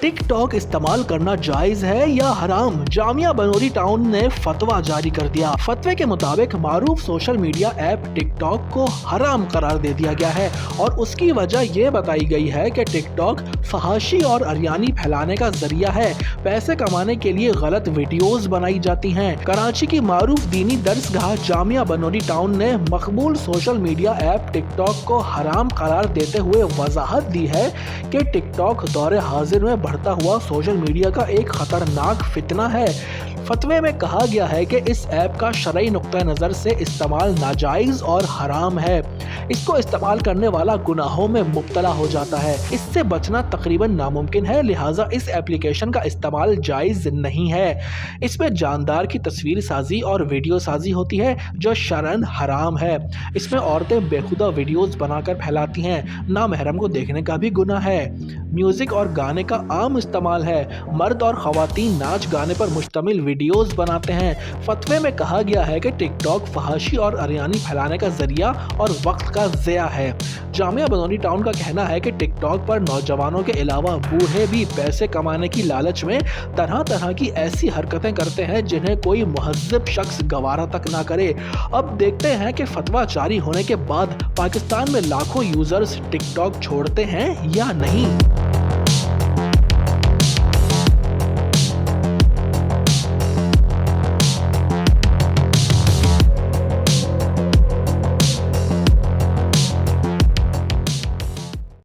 Tick tock इस्तेमाल करना जायज है या हराम? जामिया बनोरी टाउन ने फतवा जारी कर दिया। फतवे के मुताबिक मारूफ social media app TikTok को हराम करार दे दिया गया है और उसकी वजह ये बताई गई है कि टिक टॉक फहाशी और अरियानी फैलाने का जरिया है। पैसे कमाने के लिए गलत वीडियोस बनाई जाती हैं। कराची की मारूफ दीनी दरसगाह जामिया बनोरी टाउन ने मकबूल social media app TikTok को हराम करार देते हुए वजाहत दी है कि टिक टॉक दौरे हाजिर में बढ़ता हुआ सोशल मीडिया का एक खतरनाक फितना है। फतवे में कहा गया है कि इस ऐप का शरई नुक्ता नज़र से इस्तेमाल नाजायज और हराम है। इसको इस्तेमाल करने वाला गुनाहों में मुब्तला हो जाता है। इससे बचना तकरीबन नामुमकिन है, लिहाजा इस एप्लीकेशन का इस्तेमाल जायज नहीं है। इसमें जानदार की तस्वीर साजी और वीडियो साजी होती है जो शरअन हराम है। इसमें औरतें बेखुदा वीडियोस बनाकर फैलाती हैं। नामहरम को देखने का भी गुनाह है। म्यूजिक और गाने का आम इस्तेमाल है। मर्द और खवातीन नाच गाने पर मुश्तमिल वीडियोस बनाते हैं। फतवे में कहा गया है कि टिक टॉक फहाशी और अरियानी फैलाने का जरिया और वक्त का ज़िया है। जामिया बनोरी टाउन का कहना है कि टिक टॉक पर नौजवानों के अलावा बूढ़े भी पैसे कमाने की लालच में तरह तरह की ऐसी हरकतें करते हैं जिन्हें कोई मुहज्जब शख्स गवारा तक ना करे। अब देखते हैं कि फतवा जारी होने के बाद पाकिस्तान में लाखों यूजर्स टिक टॉक छोड़ते हैं या नहीं।